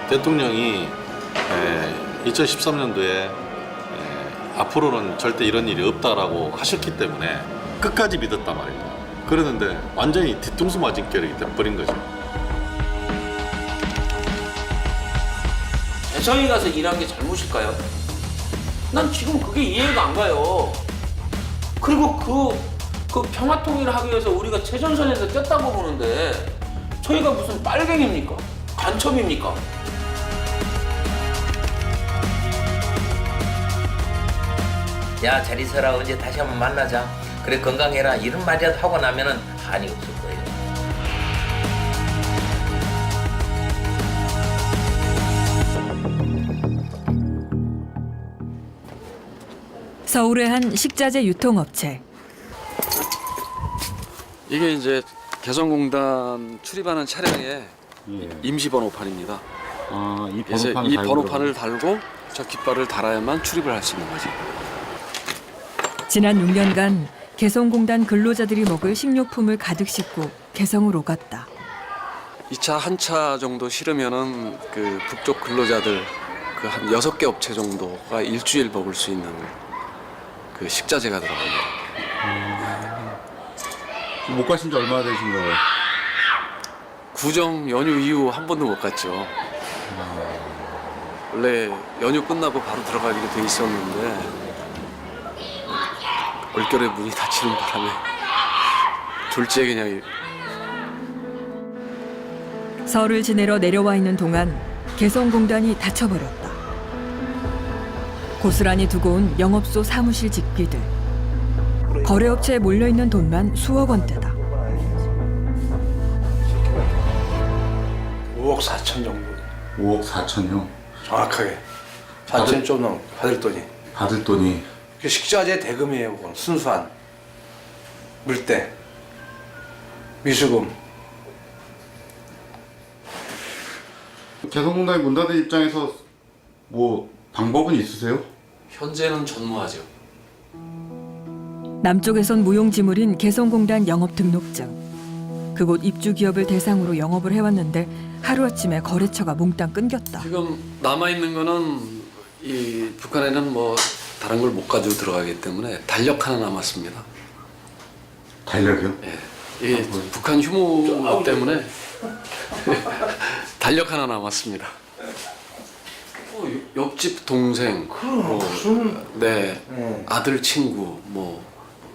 대통령이 2013년도에 앞으로는 절대 이런 일이 없다라고 하셨기 때문에 끝까지 믿었단 말입니다. 그러는데 완전히 뒤통수 맞은 격이 돼버린 거죠. 대청에 가서 일한 게 잘못일까요? 난 지금 그게 이해가 안 가요. 그리고 그 평화통일을 하기 위해서 우리가 최전선에서 뛰었다고 보는데 저희가 무슨 빨갱입니까? 간첩입니까? 야, 잘 있어라. 언제 다시 한번 만나자. 그래, 건강해라. 이런 말이라도 하고 나면은 한이 없을 거예요. 서울의 한 식자재 유통업체. 이게 이제 개성공단 출입하는 차량의 임시 번호판입니다. 이 그래서 번호판을 이 달고 번호판을 달고 저 깃발을 달아야만 출입을 할 수 있는 거지. 지난 6년간 개성공단 근로자들이 먹을 식료품을 가득 싣고 개성을 오갔다. 이 차 한 차 정도 실으면은 그 북쪽 근로자들 그 한 6개 업체 정도가 일주일 먹을 수 있는 그 식자재가 들어갑니다. 못 가신 지 얼마나 되신 거예요? 구정 연휴 이후 한 번도 못 갔죠. 원래 연휴 끝나고 바로 들어가기로 돼 있었는데 올겨울에 문이 닫히는 바람에 졸지에 그냥 설을 지내러 내려와 있는 동안 개성공단이 닫혀버렸다. 고스란히 두고 온 영업소 사무실 집기들. 거래업체에 몰려있는 돈만 수억 원대다. 5억 4천 정도. 5억 4천요? 정확하게. 4천 좀 넘어 받을 돈이. 받을 돈이 그 식자재 대금이에요. 그건 순수한 물때, 미수금. 개성공단이 문 닫은 입장에서 뭐 방법은 있으세요? 현재는 전무하죠. 남쪽에선 무용지물인 개성공단 영업등록증. 그곳 입주기업을 대상으로 영업을 해왔는데 하루아침에 거래처가 몽땅 끊겼다. 지금 남아 있는 거는 이 북한에는 뭐 다른 걸 못 가지고 들어가기 때문에 달력 하나 남았습니다. 달력이요? 예, 이게 북한 휴무 때문에 달력 하나 남았습니다. 옆집 동생, 뭐, 네, 아들 친구, 뭐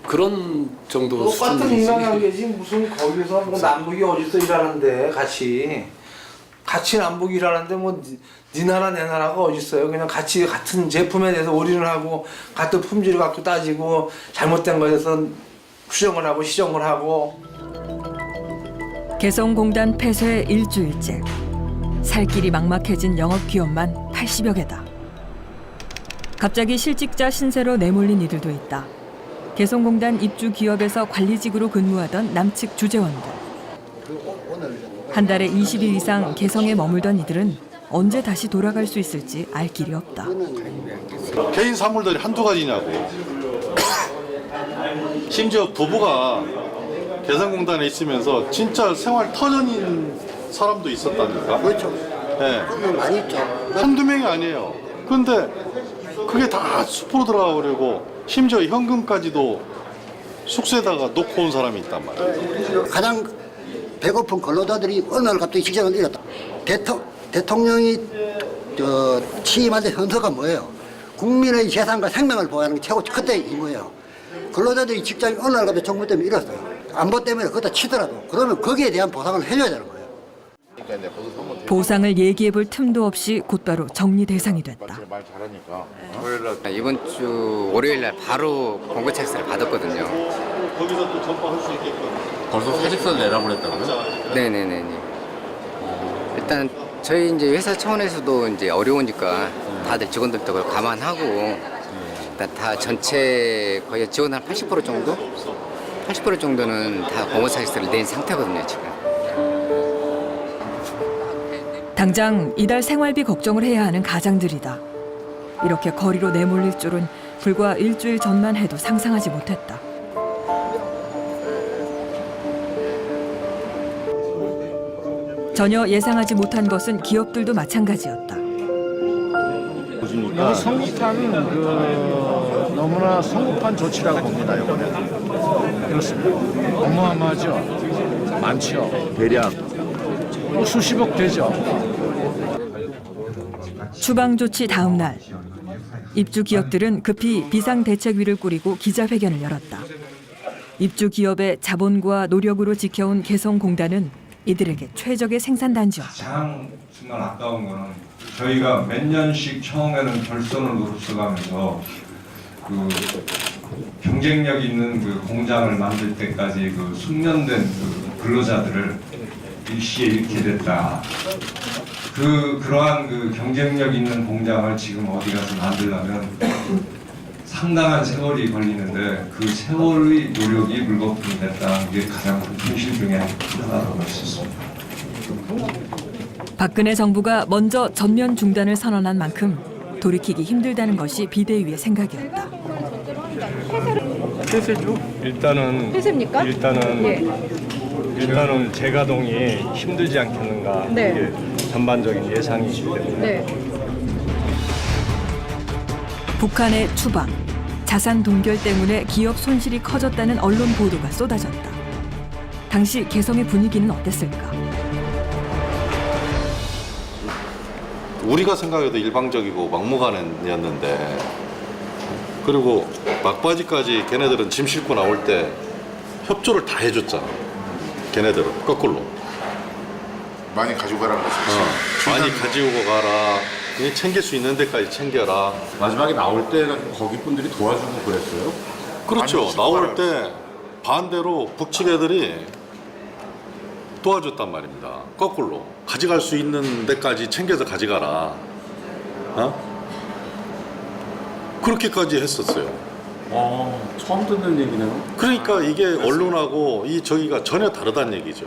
그런 정도 똑같은 수준이지. 인간관계지 무슨 거기서 뭐 남북이 어디서 일하는데 같이 남북 일하는데 뭐 네 나라 내 나라가 어디 있어요? 그냥 같이 같은 제품에 대해서 올인을 하고 같은 품질을 갖고 따지고 잘못된 것에서 수정을 하고 시정을 하고. 개성공단 폐쇄 일주일째. 살 길이 막막해진 영업기업만 80여 개다. 갑자기 실직자 신세로 내몰린 이들도 있다. 개성공단 입주기업에서 관리직으로 근무하던 남측 주재원들. 한 달에 20일 이상 개성에 머물던 이들은 언제 다시 돌아갈 수 있을지 알 길이 없다. 개인 사물들이 한두 가지냐고. 심지어 부부가 개성공단에 있으면서 진짜 생활 터전인 사람도 있었다니까. 그렇죠. 네. 그러면 많이 있죠. 한두 명이 아니에요. 근데 그게 다 숲으로 들어가 버리고 심지어 현금까지도 숙소에다가 놓고 온 사람이 있단 말이에요. 가장 배고픈 근로자들이 어느 날 갑자기 직장을 잃었다. 대통령이 취임할 때 현서가 뭐예요? 국민의 재산과 생명을 보호하는 게 최고 그때 임무예요. 근로자들이 직장이 어느 날 갑자기 정부 때문에 잃었어요. 안보 때문에 그것다 치더라도 그러면 거기에 대한 보상을 해줘야 되는 거예요. 보상을 얘기해볼 틈도 없이 곧바로 정리 대상이 됐다. 이번 주 월요일 날 바로 공고 책사를 받았거든요. 거기서 또 전파할 수 있게끔. 벌써 사직서를 내라고 그랬다고요? 네네네. 일단 저희 이제 회사 차원에서도 이제 어려우니까 다들 직원들도 그걸 감안하고 일단 다 전체 거의 직원 한 80% 정도? 80% 정도는 다 공고 사직서를 낸 상태거든요 지금. 당장 이달 생활비 걱정을 해야 하는 가장들이다. 이렇게 거리로 내몰릴 줄은 불과 일주일 전만 해도 상상하지 못했다. 전혀 예상하지 못한 것은 기업들도 마찬가지였다. 여기 성급한 너무나 성급한 조치라고 봅니다. 이번에 그렇습니다. 어마어마하죠. 많죠. 대략 수십억 되죠. 추방 조치 다음 날 입주 기업들은 급히 비상대책위를 꾸리고 기자회견을 열었다. 입주 기업의 자본과 노력으로 지켜온 개성공단은 이들에게 최적의 생산단지였다. 가장 정말 아까운 거는 저희가 몇 년씩 처음에는 결선을 노릇해가면서 그 경쟁력 있는 그 공장을 만들 때까지 그 숙련된 그 근로자들을 일시에 잃게 됐다. 그러한 그 경쟁력 있는 공장을 지금 어디 가서 만들려면 상당한 세월이 걸리는데 그 세월의 노력이 물거품이 됐다는 게 가장 큰 현실 중에 하나라고 할 수 있습니다. 박근혜 정부가 먼저 전면 중단을 선언한 만큼 돌이키기 힘들다는 것이 비대위의 생각이었다. 폐쇄죠? 일단은 폐쇄입니까? 일단은 재가동이 힘들지 않겠는가. 네. 이게 전반적인 예상이기 때문에. 네. 북한의 추방, 자산 동결 때문에 기업 손실이 커졌다는 언론 보도가 쏟아졌다. 당시 개성의 분위기는 어땠을까? 우리가 생각해도 일방적이고 막무가내였는데, 그리고 막바지까지 걔네들은 짐 싣고 나올 때 협조를 다 해줬잖아. 걔네들은 거꾸로 많이 가지고 가라고 했었지. 많이 가지고 가라, 그냥 챙길 수 있는 데까지 챙겨라. 마지막에 나올 때는 거기 분들이 도와주고 그랬어요? 그렇죠. 많이 나올 때 반대로 북측 애들이 도와줬단 말입니다. 거꾸로 가져갈 수 있는 데까지 챙겨서 가져가라. 그렇게까지 했었어요. 처음 듣는 얘기네요. 그러니까 이게 언론하고 이 저기가 전혀 다르다는 얘기죠.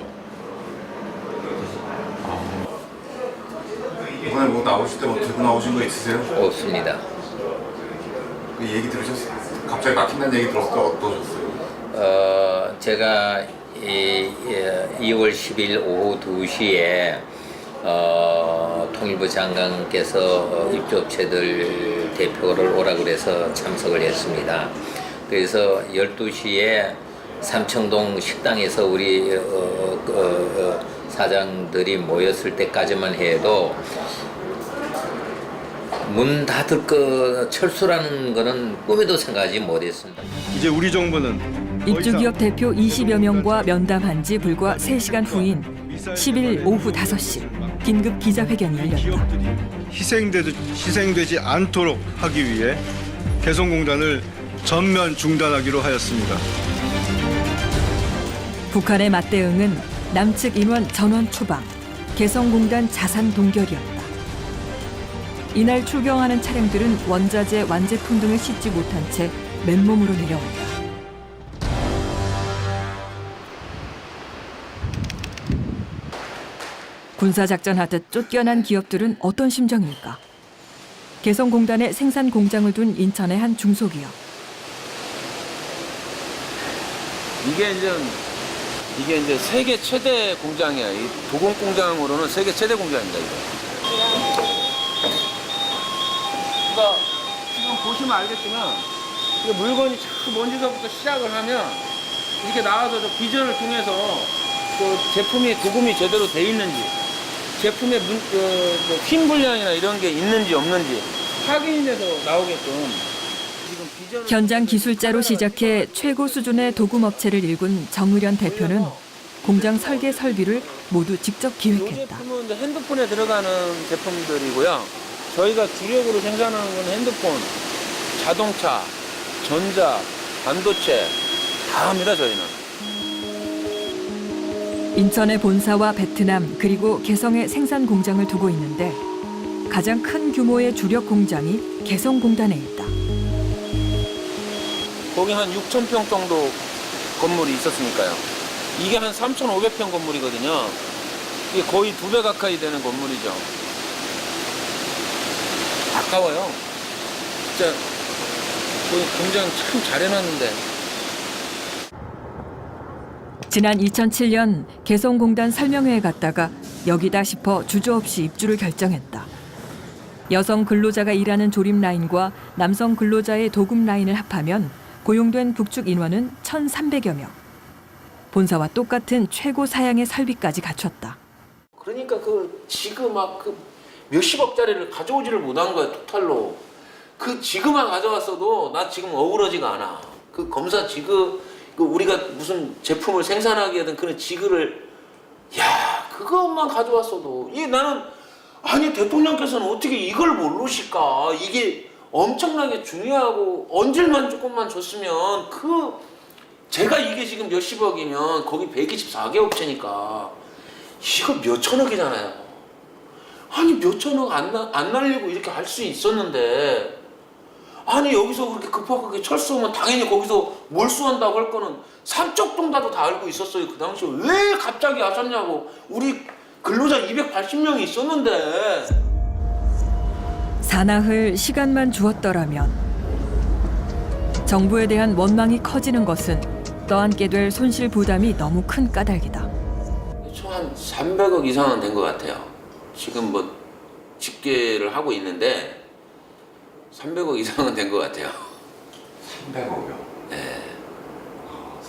이번에 뭐 나오실 때 뭐 들고 나오신 거 있으세요? 없습니다. 그 얘기 들으셨어요? 갑자기 막힌다는 얘기 들었을 때 어떠셨어요? 제가 2월 10일 오후 2시에 통일부 장관께서 입주업체들 대표를 오라고 그래서 참석을 했습니다. 그래서 12시에 삼청동 식당에서 우리 사장들이 모였을 때까지만 해도 문 닫을 거 철수라는 거는 꿈에도 생각하지 못했습니다. 이제 우리 정부는 입주기업 대표 20여 명과 면담한 지 불과 3시간 후인 10일 오후 5시 긴급 기자회견이 열렸다. 기업들이 희생되지 않도록 하기 위해 개성공단을 전면 중단하기로 하였습니다. 북한의 맞대응은 남측 인원 전원 추방, 개성공단 자산 동결이었다. 이날 출경하는 차량들은 원자재, 완제품 등을 싣지 못한 채 맨몸으로 내려온다. 군사작전하듯 쫓겨난 기업들은 어떤 심정일까? 개성공단에 생산 공장을 둔 인천의 한 중소기업. 이게 이제 세계 최대 공장이야. 이 도공 공장으로는 세계 최대 공장입니다. 이거. 그러니까 지금 보시면 알겠지만 이 물건이 자꾸 먼지서부터 시작을 하면 이렇게 나와서 저 비전을 통해서 그 제품이 도금이 제대로 돼 있는지, 제품의 휨 분량이나 이런 게 있는지 없는지 확인이 돼서 나오게끔. 현장 기술자로 시작해 최고 수준의 도금업체를 일군 정의련 대표는 공장 설계 설비를 모두 직접 이 기획했다. 제품은 이제 핸드폰에 들어가는 제품들이고요. 저희가 주력으로 생산하는 건 핸드폰, 자동차, 전자, 반도체 다 합니다. 저희는. 인천의 본사와 베트남 그리고 개성에 생산 공장을 두고 있는데 가장 큰 규모의 주력 공장이 개성공단에 있다. 거기 한 6,000평 정도 건물이 있었으니까요. 이게 한 3,500평 건물이거든요. 이게 거의 2배 가까이 되는 건물이죠. 아까워요. 진짜 그 공장 참 잘 해놨는데. 지난 2007년 개성공단 설명회에 갔다가 여기다 싶어 주저없이 입주를 결정했다. 여성 근로자가 일하는 조립 라인과 남성 근로자의 도금 라인을 합하면 고용된 북측 인원은 1,300여 명. 본사와 똑같은 최고 사양의 설비까지 갖췄다. 그러니까 그 지금 막 그 몇십억짜리를 가져오지를 못한 거야, 토탈로. 그 지그만 가져왔어도 나 지금 억울하지가 않아. 그 검사 지그, 그 우리가 무슨 제품을 생산하게 하던 그런 지그를, 야, 그것만 가져왔어도 이게 나는, 아니 대통령께서는 어떻게 이걸 모르실까? 이게 엄청나게 중요하고 언질만 조금만 줬으면 제가 이게 지금 몇십억이면 거기 124개 업체니까 이거 몇천억이잖아요. 아니 몇천억 안 날리고 이렇게 할 수 있었는데, 아니 여기서 그렇게 급하게 철수하면 당연히 거기서 몰수한다고 할 거는 삼척동다도 다 알고 있었어요. 그 당시에 왜 갑자기 하셨냐고. 우리 근로자 280명이 있었는데. 사나흘 시간만 주었더라면 정부에 대한 원망이 커지는 것은 떠안게 될 손실 부담이 너무 큰 까닭이다. 총 한 300억 이상은 된 것 같아요. 지금 뭐 집계를 하고 있는데 300억 이상은 된 것 같아요. 300억이요? 네.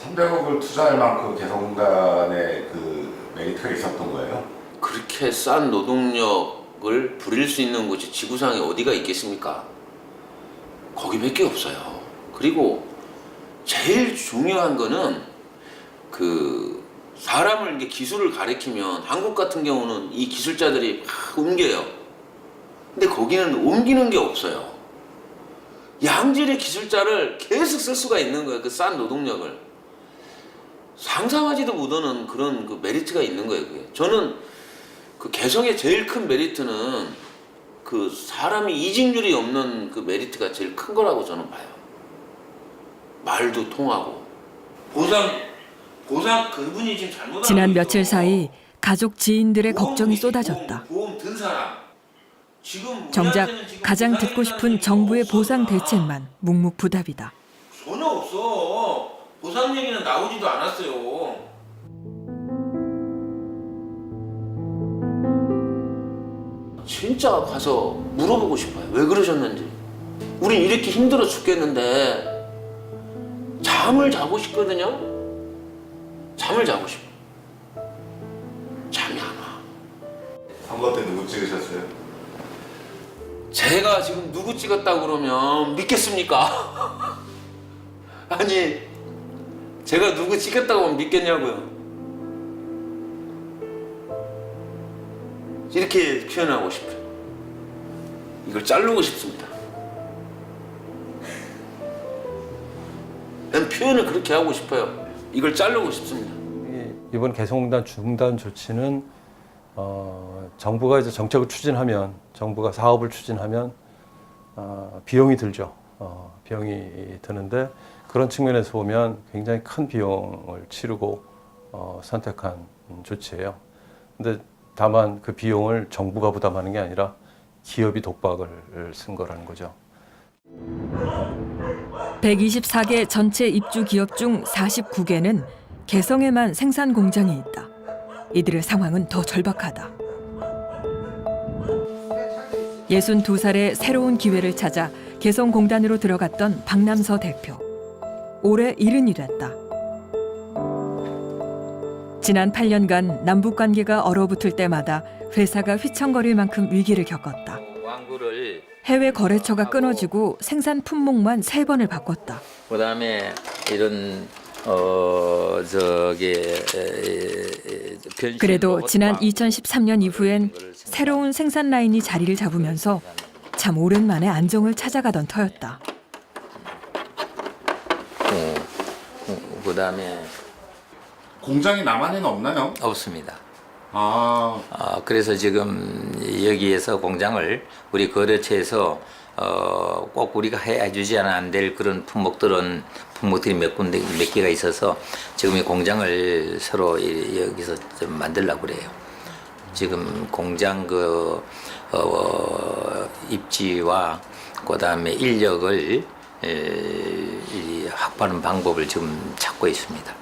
300억을 투자할 만큼 개성공단에 그 메리트가 있었던 거예요? 그렇게 싼 노동력을 부릴 수 있는 곳이 지구상에 어디가 있겠습니까? 거기밖에 없어요. 그리고 제일 중요한 거는 그 사람을 이제 기술을 가리키면 한국 같은 경우는 이 기술자들이 막 옮겨요. 근데 거기는 옮기는 게 없어요. 양질의 기술자를 계속 쓸 수가 있는 거예요. 그 싼 노동력을. 상상하지도 못하는 그런 그 메리트가 있는 거예요. 그게. 저는 그 개성의 제일 큰 메리트는 그 사람이 이직률이 없는 그 메리트가 제일 큰 거라고 저는 봐요. 말도 통하고. 보상 그분이 지금 잘못하고 지난 있어. 며칠 사이 가족 지인들의 걱정이 쏟아졌다. 보험 든 사람. 지금 정작 우리한테는 지금 가장 보상해준다는 듣고 싶은 얘기가 정부의 없어. 보상 대책만 묵묵부답이다. 전혀 없어. 보상 얘기는 나오지도 않았어요. 진짜 가서 물어보고 싶어요. 왜 그러셨는지. 우린 이렇게 힘들어 죽겠는데 잠을 자고 싶거든요. 잠을 자고 싶어. 잠이 안 와. 선거 때 누구 찍으셨어요? 제가 지금 누구 찍었다고 그러면 믿겠습니까? 아니, 제가 누구 찍겠다고 하면 믿겠냐고요. 이렇게 표현하고 싶어요. 이걸 자르고 싶습니다. 난 표현을 그렇게 하고 싶어요. 이걸 자르고 싶습니다. 이번 개성공단 중단 조치는 정부가 이제 정책을 추진하면, 정부가 사업을 추진하면 비용이 들죠. 비용이 드는데 그런 측면에서 보면 굉장히 큰 비용을 치르고 선택한 조치예요. 근데 다만 그 비용을 정부가 부담하는 게 아니라 기업이 독박을 쓴 거라는 거죠. 124개 전체 입주 기업 중 49개는 개성에만 생산 공장이 있다. 이들의 상황은 더 절박하다. 62살의 새로운 기회를 찾아 개성공단으로 들어갔던 박남서 대표. 올해 70이 됐다. 지난 8년간 남북관계가 얼어붙을 때마다 회사가 휘청거릴 만큼 위기를 겪었다. 왕구를 해외 거래처가 끊어지고 생산 품목만 3번을 바꿨다. 그다음에 이런 그래도 지난 2013년 이후엔 새로운 생산 라인이 자리를 잡으면서 참 오랜만에 안정을 찾아가던 터였다. 그다음에 공장이 남한에는 없나요? 없습니다. 그래서 지금 여기에서 공장을 우리 거래처에서 꼭 우리가 해주지 않아 안 될 그런 품목들이 몇 개가 있어서 지금 이 공장을 서로 여기서 좀 만들려고 그래요. 지금 공장 입지와 그다음에 인력을 확보하는 방법을 지금 찾고 있습니다.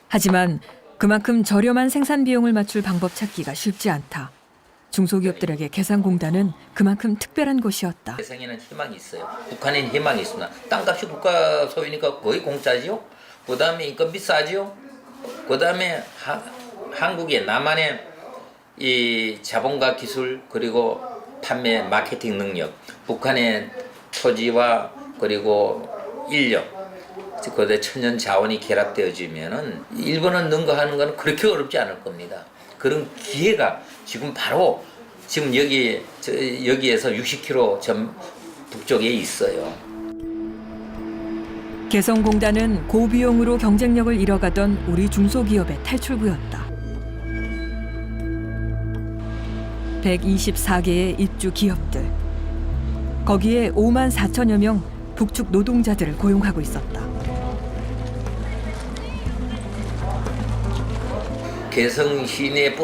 하지만 그만큼 저렴한 생산 비용을 맞출 방법 찾기가 쉽지 않다. 중소기업들에게 개성공단은 그만큼 특별한 곳이었다. 개성에는 희망이 있어요. 북한에는 희망이 있습니다. 땅값이 국가 소유니까 거의 공짜지요. 그다음에 인건비 싸지요. 그다음에 한국의 남한의 이 자본과 기술 그리고 판매 마케팅 능력, 북한의 토지와 그리고 인력, 그다음에 천연 자원이 결합되어지면은 일본은 능가하는 건 그렇게 어렵지 않을 겁니다. 그런 기회가 지금 바로 지금 여기에서 60km 전 북쪽에 있어요. 개성공단은 고비용으로 경쟁력을 잃어가던 우리 중소기업의 탈출구였다. 124개의 입주 기업들. 거기에 5만 4천여 명 북측 노동자들을 고용하고 있었다. 개성 시내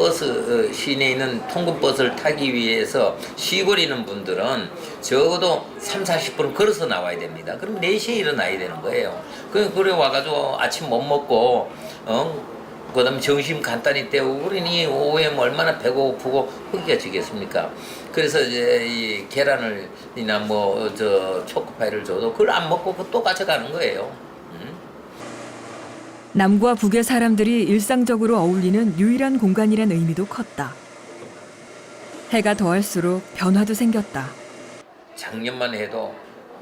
시내에 있는 통근버스를 타기 위해서 시골에 있는 분들은 적어도 30-40분 걸어서 나와야 됩니다. 그럼 4시에 일어나야 되는 거예요. 그래 와가지고 아침 못 먹고, 그 다음에 점심 간단히 때우고 그러니 오후에 얼마나 배고프고 허기가 지겠습니까? 그래서 이제 이 계란을이나 초코파이를 줘도 그걸 안 먹고 또 가져가는 거예요. 남과 북의 사람들이 일상적으로 어울리는 유일한 공간이란 의미도 컸다. 해가 더할수록 변화도 생겼다. 작년만 해도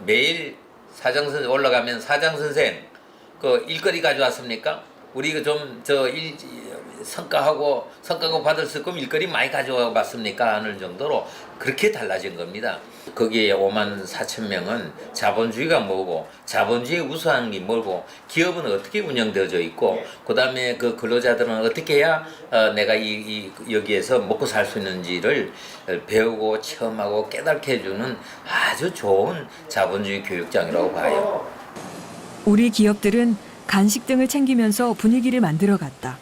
매일 사장선생 올라가면 사장선생 그 일거리 가져왔습니까? 우리 좀 성과고 받을 수 있고 일거리 많이 가져와 봤습니까? 하는 정도로 그렇게 달라진 겁니다. 거기에 5만 4천 명은 자본주의가 뭐고 자본주의의 우수한 게 뭐고 기업은 어떻게 운영되어져 있고 그다음에 그 근로자들은 어떻게 해야 내가 여기에서 먹고 살 수 있는지를 배우고 체험하고 깨닫게 해주는 아주 좋은 자본주의 교육장이라고 봐요. 우리 기업들은 간식 등을 챙기면서 분위기를 만들어갔다.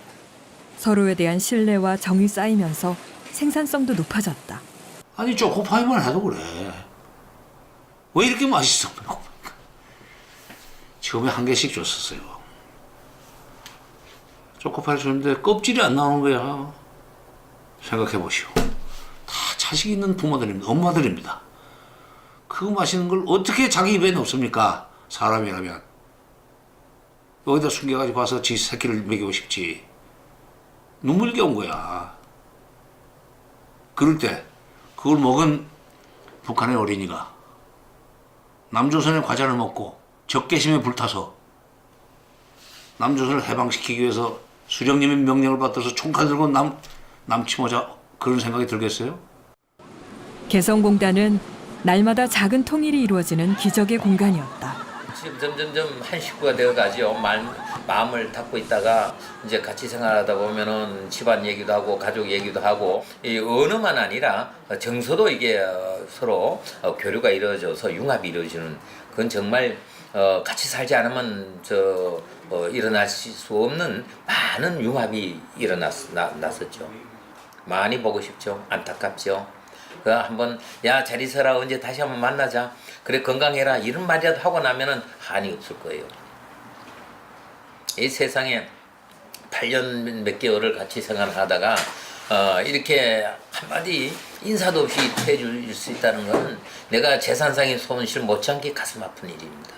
서로에 대한 신뢰와 정이 쌓이면서 생산성도 높아졌다. 아니 초코파이만 해도 그래. 왜 이렇게 맛있어? 처음에 한 개씩 줬었어요. 초코파이 줬는데 껍질이 안 나오는 거야. 생각해 보시오. 다 자식 있는 부모들입니다. 엄마들입니다. 그 맛있는 걸 어떻게 자기 입에 넣습니까? 사람이라면. 여기다 숨겨가지고 봐서 지 새끼를 먹이고 싶지. 눈물겨운 거야. 그럴 때 그걸 먹은 북한의 어린이가 남조선의 과자를 먹고 적개심에 불타서 남조선을 해방시키기 위해서 수령님의 명령을 받들어서 총칼 들고 남치모자 그런 생각이 들겠어요? 개성공단은 날마다 작은 통일이 이루어지는 기적의 공간이었다. 지금 점점점 한 식구가 되어가지요. 마음을 닫고 있다가 이제 같이 생활하다 보면은 집안 얘기도 하고 가족 얘기도 하고 이 언어만 아니라 정서도 이게 서로 교류가 이루어져서 융합이 이루어지는 그건 정말 같이 살지 않으면 일어날 수 없는 많은 융합이 일어났었죠. 많이 보고 싶죠. 안타깝죠. 한번 야 잘 있어라 언제 다시 한번 만나자 그래 건강해라 이런 말이라도 하고 나면은 한이 없을 거예요. 이 세상에 8년 몇 개월을 같이 생활하다가 이렇게 한마디 인사도 없이 해줄 수 있다는 건 내가 재산상의 손실 못지않게 가슴 아픈 일입니다.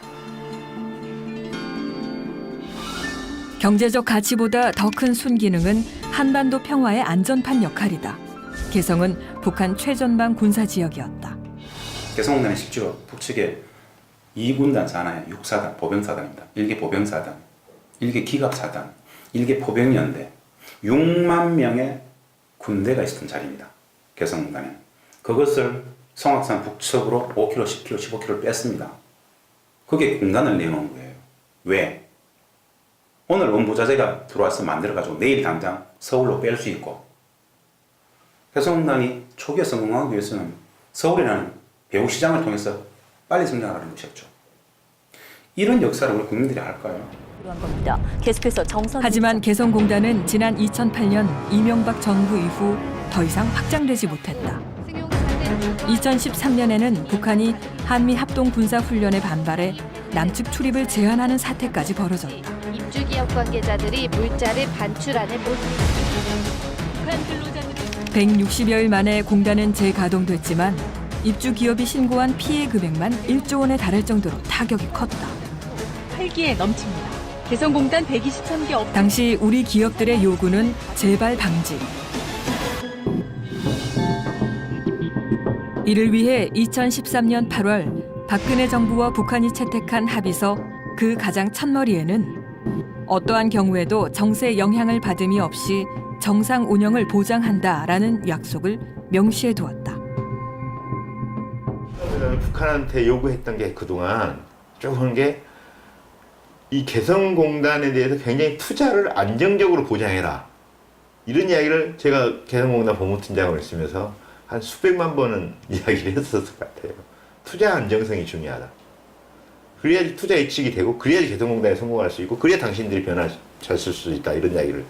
경제적 가치보다 더 큰 순기능은 한반도 평화의 안전판 역할이다. 개성은 북한 최전방 군사지역이었다. 개성공단의 실제로 북측에 2군단 산하의 6사단 보병사단입니다. 1개 보병사단, 1개 기갑사단, 1개 포병연대 6만 명의 군대가 있었던 자리입니다. 개성공단에. 그것을 성악산 북측으로 5km, 10km, 15km를 뺐습니다. 그게 공단을 내놓은 거예요. 왜? 오늘 원부자재가 들어와서 만들어가지고 내일 당장 서울로 뺄 수 있고 개성공단이 초기에 성공하기 위해서는 서울이라는 배후시장을 통해서 빨리 성장하는 것이었죠. 이런 역사를 우리 국민들이 할까요? 계속해서 하지만 개성공단은 지난 2008년 이명박 정부 이후 더 이상 확장되지 못했다. 2013년에는 북한이 한미 합동 군사 훈련에 반발해 남측 출입을 제한하는 사태까지 벌어졌다. 입주기업 관계자들이 물자를 반출하는 모습. 160여일 만에 공단은 재가동됐지만 입주 기업이 신고한 피해 금액만 1조 원에 달할 정도로 타격이 컸다. 활기에 넘칩니다. 개성공단 123개 업. 당시 우리 기업들의 요구는 재발 방지. 이를 위해 2013년 8월 박근혜 정부와 북한이 채택한 합의서 그 가장 첫머리에는 어떠한 경우에도 정세 영향을 받음이 없이 정상 운영을 보장한다라는 약속을 명시해 두었다. 북한한테 요구했던 게 그동안 쭉 한 게 이 개성공단에 대해서 굉장히 투자를 안정적으로 보장해라. 이런 이야기를 제가 개성공단 법무팀장으로 있으면서 한 수백만 번은 이야기를 했었을 것 같아요. 투자 안정성이 중요하다. 그래야지 투자 예측이 되고 그래야지 개성공단에 성공할 수 있고 그래야 당신들이 변화했을 수 있다. 이런 이야기를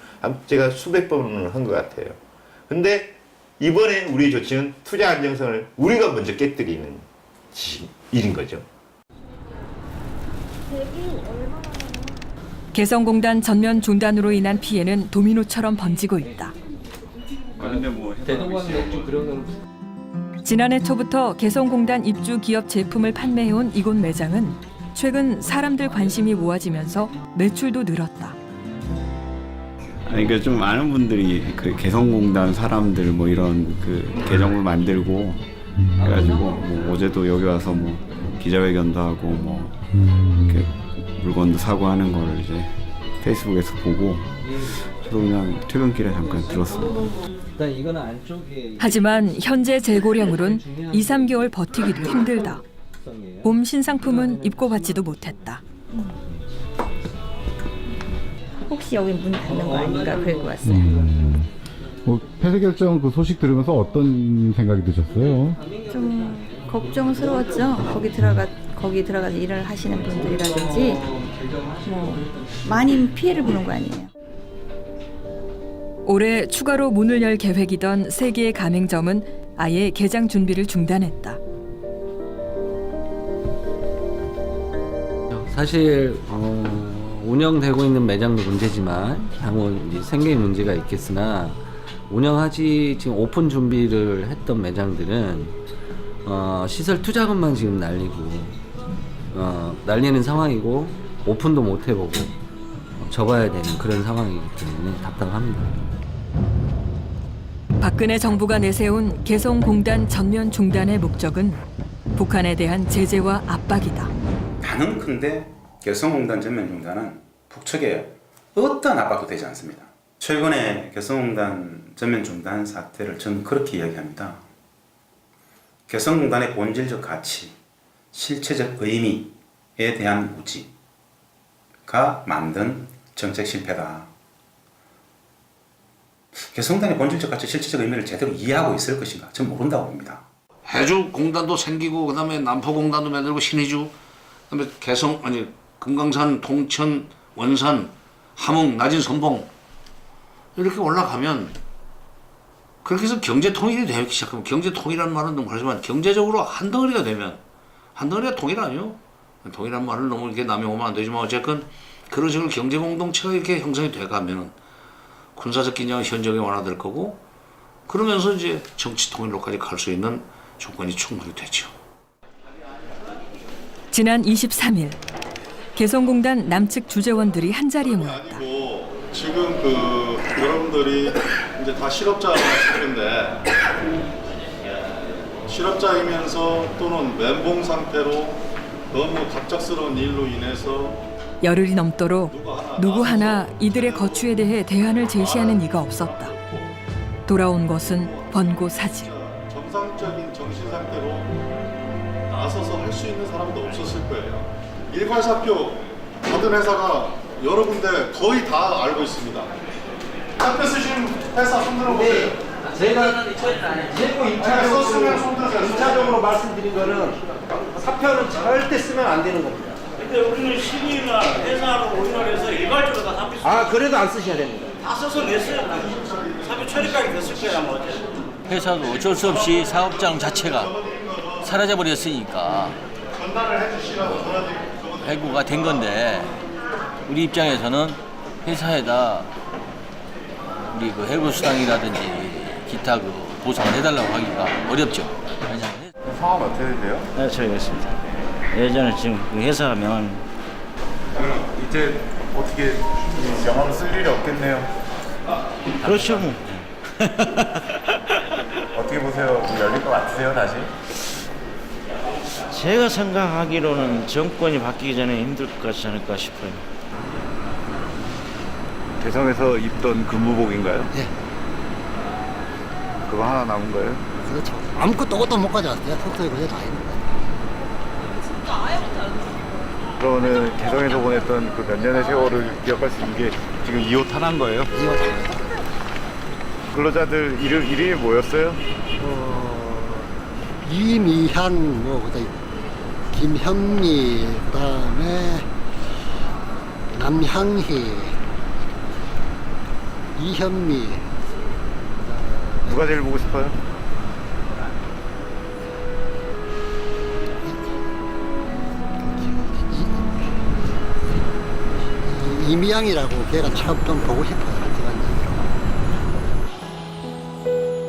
제가 수백 번을 한 것 같아요. 근데 이번에 우리의 조치는 투자 안정성을 우리가 먼저 깨뜨리는 일인 거죠. 개성공단 전면 중단으로 인한 피해는 도미노처럼 번지고 있다. 지난해 초부터 개성공단 입주 기업 제품을 판매해온 이곳 매장은 최근 사람들 관심이 모아지면서 매출도 늘었다. 그러니까 좀 많은 분들이 그 개성공단 사람들 뭐 이런 그 계정을 만들고 해가지고 뭐 어제도 여기 와서 뭐 기자회견도 하고 뭐 이렇게 물건도 사고 하는 걸 이제 페이스북에서 보고 저도 그냥 퇴근길에 잠깐 들었습니다. 하지만 현재 재고량으로는 2, 3개월 버티기도 힘들다. 봄 신상품은 입고 받지도 못했다. 혹시 여기 문 닫는 거 아닌가 그러고 왔어요. 폐쇄 결정 그 소식 들으면서 어떤 생각이 드셨어요? 좀 걱정스러웠죠. 거기 들어가서 일을 하시는 분들이라든지 뭐 많이 피해를 보는 거 아니에요. 올해 추가로 문을 열 계획이던 3개의 가맹점은 아예 개장 준비를 중단했다. 사실 운영되고 있는 매장도 문제지만 향후 생계에 문제가 있겠으나 운영하지 지금 오픈 준비를 했던 매장들은 시설 투자금만 지금 날리는 상황이고 오픈도 못 해보고 접어야 되는 그런 상황이기 때문에 답답합니다. 박근혜 정부가 내세운 개성공단 전면 중단의 목적은 북한에 대한 제재와 압박이다. 가능컨대 개성공단 전면 중단은 북측에 어떤 압박도 되지 않습니다. 최근에 개성공단 전면 중단 사태를 저는 그렇게 이야기합니다. 개성공단의 본질적 가치, 실체적 의미에 대한 무지가 만든 정책 실패다. 개성공단의 본질적 가치, 실체적 의미를 제대로 이해하고 있을 것인가? 저는 모른다고 봅니다. 해주 공단도 생기고 그다음에 남포 공단도 만들고 신의주, 그다음에 금강산, 통천, 원산, 함흥, 낮은 선봉 이렇게 올라가면 그렇게 해서 경제 통일이 되기 시작하면 경제 통일이라는 말은 너무 그렇지만 경제적으로 한 덩어리가 되면 한 덩어리가 통일 아니요? 통일이라는 말을 너무 이렇게 남용하면 안 되지만 어쨌건 그런 식으로 경제 공동체가 이렇게 형성이 돼가면 군사적 긴장은 현저하게 완화될 거고 그러면서 이제 정치 통일로까지 갈 수 있는 조건이 충분히 되죠. 지난 23일 개성공단 남측 주재원들이 한자리에 모였다. 지금 여러분들이 이제 다 실업자인데 실업자이면서 또는 멘붕 상태로 너무 갑작스러운 일로 인해서 열흘이 넘도록 누구 하나 이들의 거취에 대해 대안을 제시하는 이가 없었다. 돌아온 것은 번고사직. 정상적인 정신 상태로 나서서 할 수 있는 사람도 없었을 거예요. 일괄사표 받은 회사가 여러 군데 거의 다 알고 있습니다. 사표 쓰신 회사 손들어 보세요. 제가 제고 임차적으로 말씀드린 거는 사표는 절대 쓰면 안 되는 겁니다. 근데 우리는 시민이나 회사하고 우리나라에서 일괄적으로 다 사표 쓰고 그래도 안 쓰셔야 됩니다. 다 써서 냈어요. 사표 처리까지 됐을 거야 뭐. 회사도 어쩔 수 없이 사업장 자체가 사라져버렸으니까 해고가 된 건데 우리 입장에서는 회사에다 우리 그 해고 수당이라든지 기타 그 보상을 해달라고 하기가 어렵죠. 왜냐하면 성함 어떻게 되세요? 네, 저희가 있습니다. 예전에 지금 그 회사 명함 이제 어떻게 명함을 쓸 일이 없겠네요. 그렇죠. 뭐. 어떻게 보세요? 뭐 열릴 것 같으세요 다시? 제가 생각하기로는 정권이 바뀌기 전에 힘들 것 같지 않을까 싶어요. 개성에서 입던 근무복인가요? 예. 그거 하나 남은 거예요? 그렇죠. 아무것도 못 가져왔어요. 속속이 그게 다입니다. 그러면은 개성에서 보냈던 그 몇 년의 세월을 기억할 수 있는 게 지금 2호 탄한 거예요? 2호 탄. 근로자들 이름이 뭐였어요? 이미현, 김현미, 그다음에 남향희, 이현미. 누가 제일 보고 싶어요? 이미양이라고 걔가 참 좀 보고 싶어요.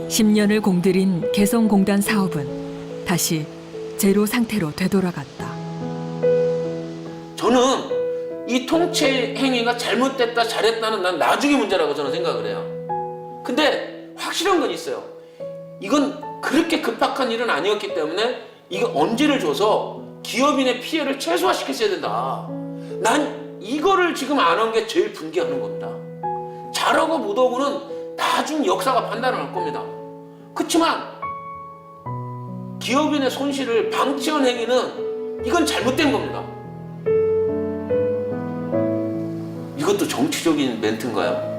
10년을 공들인 개성공단 사업은 다시 제로 상태로 되돌아갔다. 저는 이 통치 행위가 잘못됐다 잘했다는 난 나중에 문제라고 저는 생각을 해요. 근데 확실한 건 있어요. 이건 그렇게 급박한 일은 아니었기 때문에 이게 언제를 줘서 기업인의 피해를 최소화시켰어야 된다. 난 이거를 지금 안 한 게 제일 분개하는 겁니다. 잘하고 못하고는 나중 역사가 판단을 할 겁니다. 그렇지만 기업인의 손실을 방치한 행위는 이건 잘못된 겁니다. 이것도 정치적인 멘트인가요?